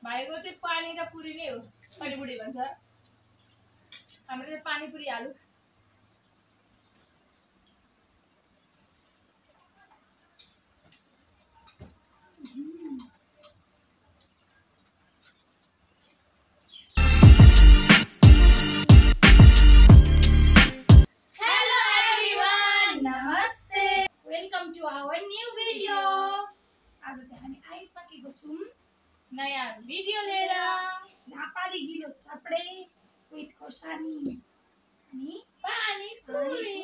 भाइको चाहिँ पानी र पुरी नै हो, पानीपुरी भन्छ। हाम्रो चाहिँ पानीपुरी आलु। Hello everyone, नमस्ते, welcome to our new video. आज चाहिँ हामी आइसकेको छौं नयाँ भिडियो लिएर। झापाली गिलो चपडे विथ खोर्सानी अनि पानीपुरी।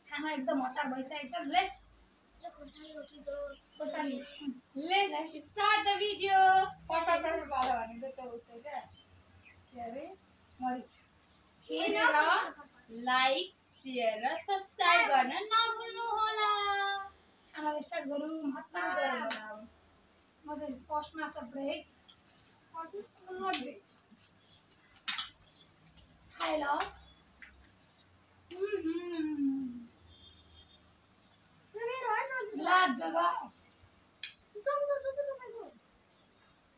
खाना एकदम हतार भइसकेको छ। Let's start the video. भनेको त उस्तो क्या के अरे मरिच हेरेर लाइक शेयर र सब्स्क्राइब गर्न नभुल्नु होला। खाना स्टार्ट गरौँ। म चाहिँ फर्स्टमा चपडे है खाए ल। लाजवाब।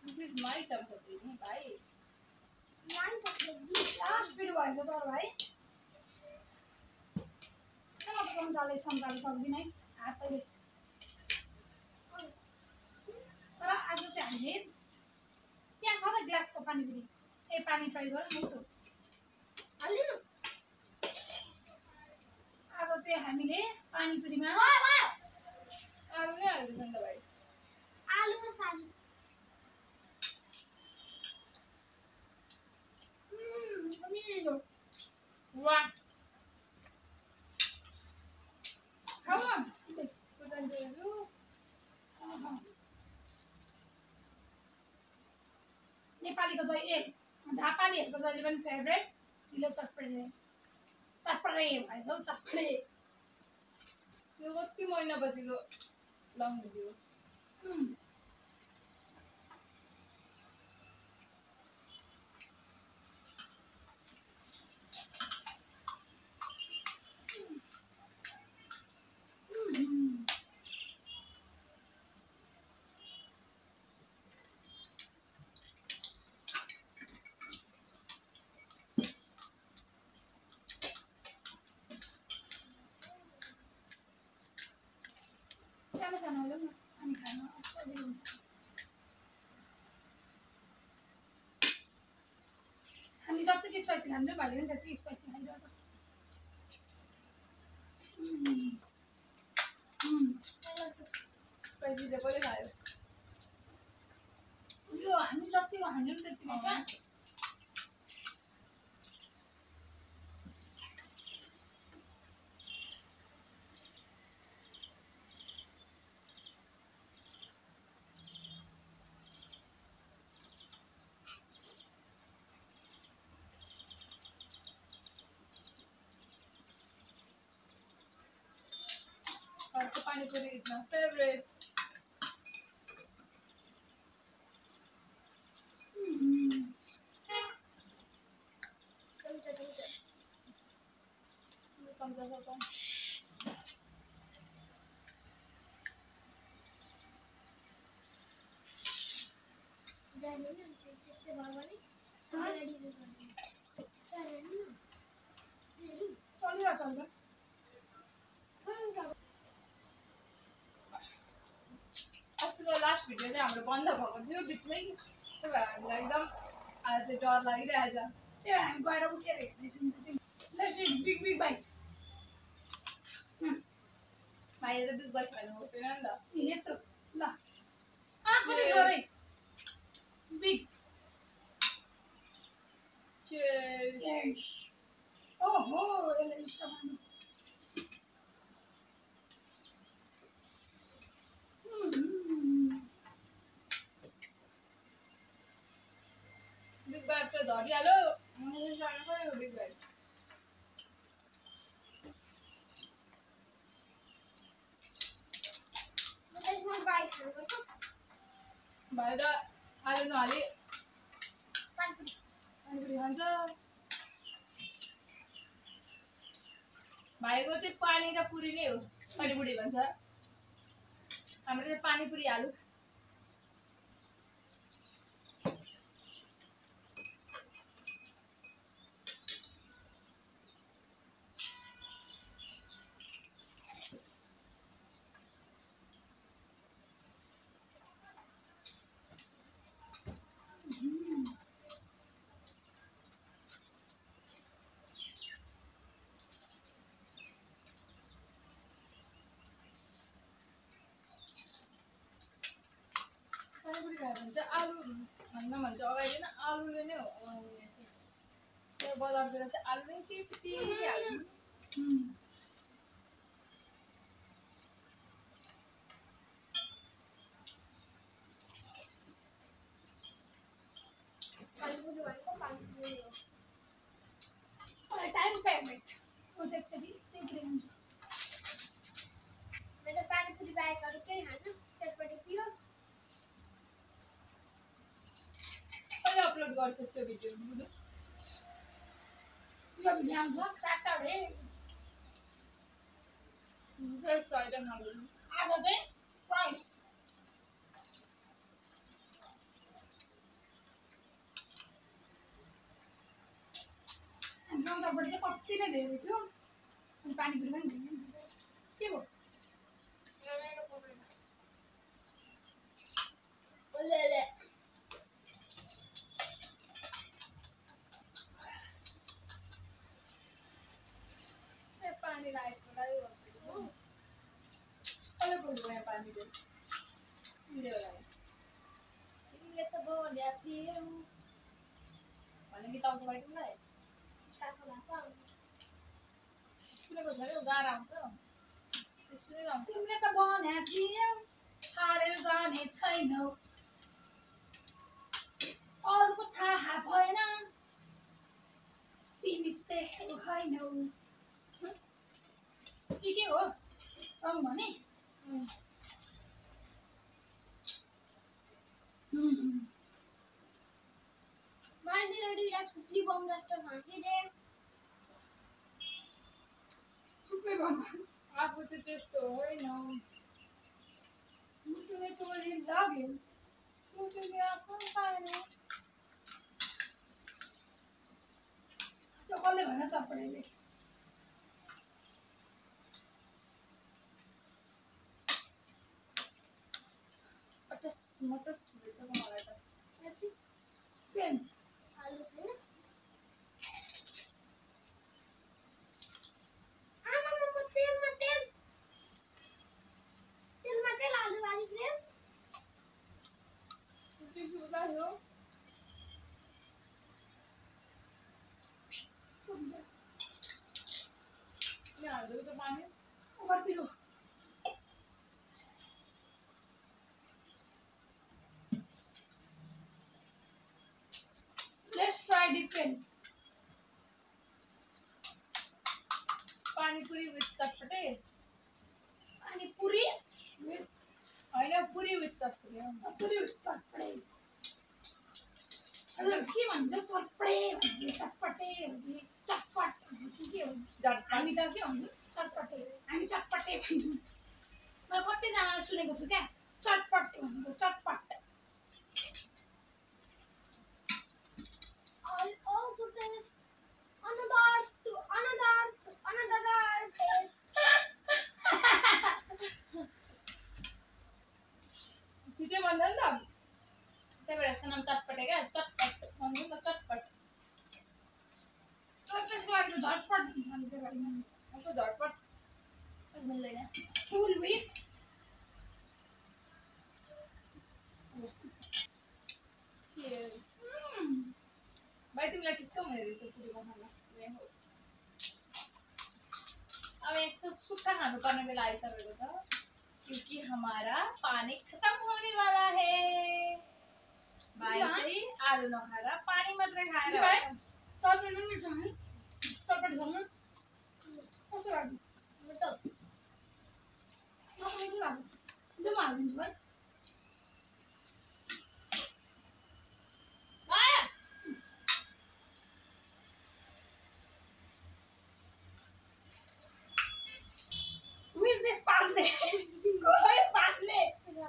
This is my chapati ni bhai. Last video भएछ त भाइ। किन सम्झाले सक्दिन है हातले। तर आज चाहिँ हामीले त्यहाँ छ त ग्लासको पानीपुरी। ए पानी ट्राई गर न त। हालिदिनु। आज चाहिँ हामीले पानीपुरीमा आलु नै हाल्दैछ नि त भाइ। आलु र साली अमिलो वाह खाऊ न। नेपालीको चाहिँ झापालीहरूको जहिले पनि फेभरेट गिलो चटपटे भएछ हौ चटपटे। यो कति महिनापछिको लङ भिडियो। सानो हालौँ न अनि खानु सजिलो हुन्छ। हामी जतिको स्पाइसी खान्छौँ भाइले पनि त्यति स्पाइसी खाइरहेछ। स्पाइसी चाहिँ कसले खायो? यो हामी जतिको खान्छौँ त्यतिको क्या। अर्को पानीपुरी इज माई फेभरेट। चल्छ। अस्तिको लास्ट भिडियो चाहिँ हाम्रो बन्द भएको थियो बिचमै। त्यही भएर हामीलाई एकदम आज चाहिँ डर लागिरहेछ। त्यही भएर हामी गएर उठेर हेर्दैछौँ। Let's eat big bite. भाइले त बिग बाइट खानु हुँदैन नि त। यत्रो ल आफूले गरे बिग Cheers. ओहो यसले लिस्ट बनाउनु। बिग बाइट चाहिँ धरिहाल्यो। बिग बाइट भाइ त आलु नहाली पानीपुरी खान्छ। भाइको चाहिँ पानी र पुरी नै हो, पानीपुरी भन्छ। हाम्रो चाहिँ पानीपुरी आलु। अन्त भन्छ अगाडि न आलुले नै हो त्यो बजारतिर चाहिँ आलु नै टिप्टी हाल्नु पानीपुरी भनेको पानीपुरी हो टाइम पेमेन्ट म चाहिँ एकचोटि त्यही हुन्छ मेरो पानीपुरी बाहेक अरू केही खानु चटपटी पियो कहिले अपलोड गर्छस् यो भिडियो यो भिडियो आउँछ स्याटरडे फ्राइडे खानु आज चाहिँ फ्राइडे गाउँबाट चाहिँ कति नै धेरै थियो अनि पानीपुरी पनि धेरै के भयो मेरो कोमा ओले पानी लागेको लागि कहिले पुग्यो यहाँ पानी चाहिँ तिमीले त बोल्या थियौ भने कि ताउँछ भाइ तिमीलाई काको भएको सुनेको छ अरे गाह्रो आउँछ त्यसले आउँछ तिमीले त भनेको थियौ छाडेर जाने छैनौ अरूको थाहा भएन तिमी त्यस्तो छैनौ के हो रङ भने मैले एउटा छुट्टी बम जस्तो फाँकिदे चुप्पै भन्नु आफू चाहिँ त्यस्तो होइन मुटुले टोली लाग्यो मुटुले आफू पाएन त्यो कसले भन चपडेले अटस मटस भइसक्यो मलाई त सेम आलु छैन आमामा तेलमा तेल आलु वाली प्रेम टिस्यु उतार्यो यहाँ हाल्दै त पानी ओभर पिरो Let's try different. Panipuri with चटपटे पानीपुरी with होइन पुरी विथ चटपटे पुरी with चटपटे हजुर के भन्छ चटपटे भन्छ चटपटे भन्छ चटपट भन्छ के हो हामी त के भन्छौँ चटपटे हामी चटपटे भन्छौँ मैले कतिजना सुनेको छु क्या चटपट भनेको चटपट all to taste another taste छिटै भन्दा नि त त्यही भएर यसको नाम चटपटे क्या चटपट भन्नु नि त चटपट त्यसको लागि त झटपट हुन्छ नि त्यो लागि अर्को झटपट मिल्दैन फुल विथ Cheers. भाइ तिमीलाई ठिक्क हुने रहेछ पुरी बनाउन अब यस्तो सुक्खा खानुपर्ने बेला आइसकेको छ क्योंकि हमारा पानी खत्म होने वाला है भाइ चाहिँ आलु नखाएर पानी मात्रै खाएर चटपट पनि छ नि चटपटसँग कस्तो लाग्यो मिठो मलाई के लाग्यो एकदम हालिदिन्छु है Who is this पार्ले गयो पार्ले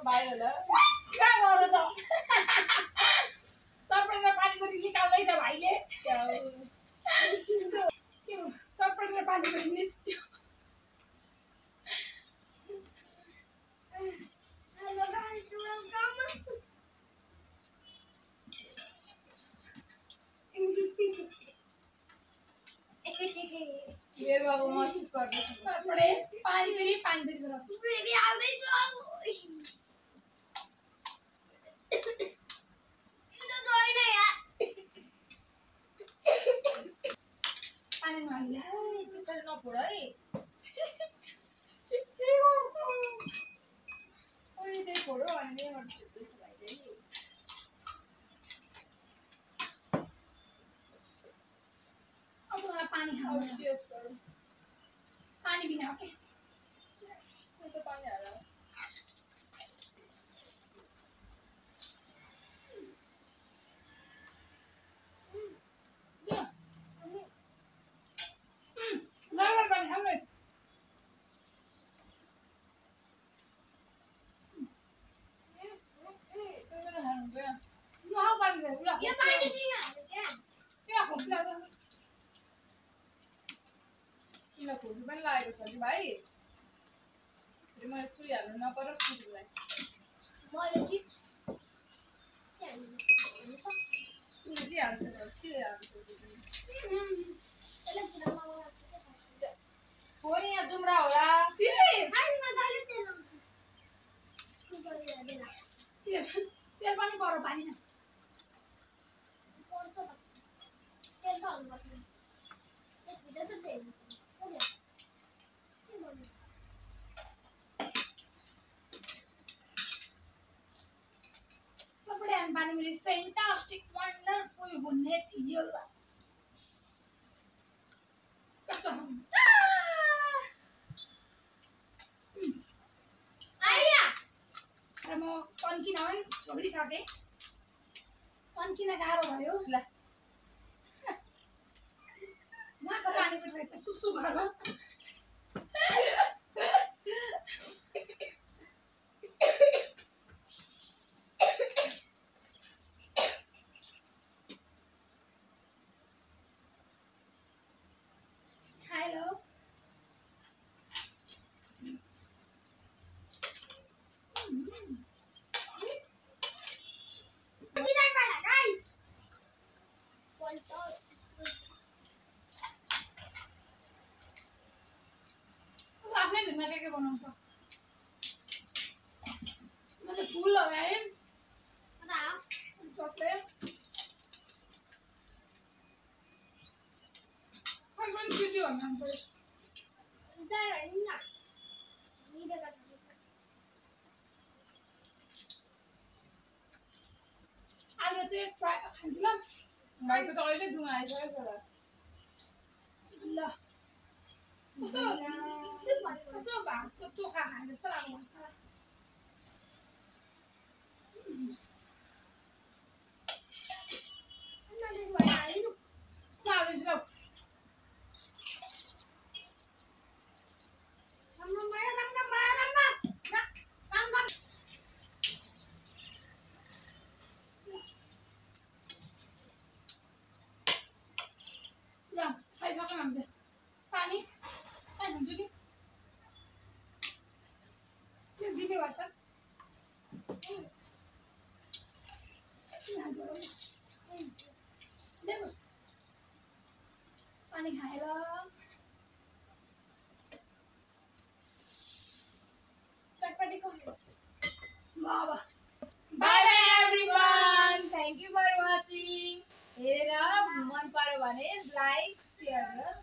भाइ होला कहाँ गयो त चटपटेर पानीपुरी निकाल्दैछ भाइले के हो चटपटेर पानीपुरी निस्क्यो hello guys welcome मेरो बाबु महसुस गर्दैछ चटपटे पानीपुरी रस फेरि आउँदैछ पानी नहाल्ने त्यसरी नफोड है के गर्छौ ओइ त्यही फोडो अनि त्यही गर्छु त्यसो भए चाहिँ अब मलाई पानी खानु अब चियर्स गरौँ पानी बिना हो के म त पानी हाल गरम पानी खाऊ न नहाऊ पानी दे ल ये पानी नहीं आने क्या के खोक्छ ल किन खोकी पनि लागेको छ कि भाइ फेरि मैले सुइहाल्नु नपरोस् सुईलाई बोले कि तिमीले के हाल्छौ के हाल्छौ पहले पूरा मामा हो नि यहाँ जुम्रा होला छि आज मैं गाली तेरा तू बोल दे देना तेल पनि पर्यो पानीमा कौन सा तेल डाल बस एक वीडियो तो दे हो गया कपडे आणि पानी मिली फॅन्टास्टिक वंडरफुल हुने थियो कस्तो आइडिया र म कन्किन है छोडिसकेँ कन्किन गाह्रो भयो ल उहाँको पानी पनि छ सुसु गरेर खायो इधर पड़ा गाइस कौन सा आफ्नै धुनमा के बनाउँछ म चाहिँ फुल लगाएँ पता चक्लेट पनि पिटी भन्नु पर्यो इधर है ना नीचे का आलु चाहिँ ट्राई खान्छु ल भाइको त अहिले धुवा आइसकेको छ ल कस्तो कस्तो भातको चोखा खाए जस्तो लाग्यो खाइसक्यो हामीले पानी पानी खान्छु नि प्लिज गिभ मी वाटर पानी खाएर चटपटी को बाबा bye bye everyone thank you for watching हेरेर मन पर्यो भने लाइक शेयर र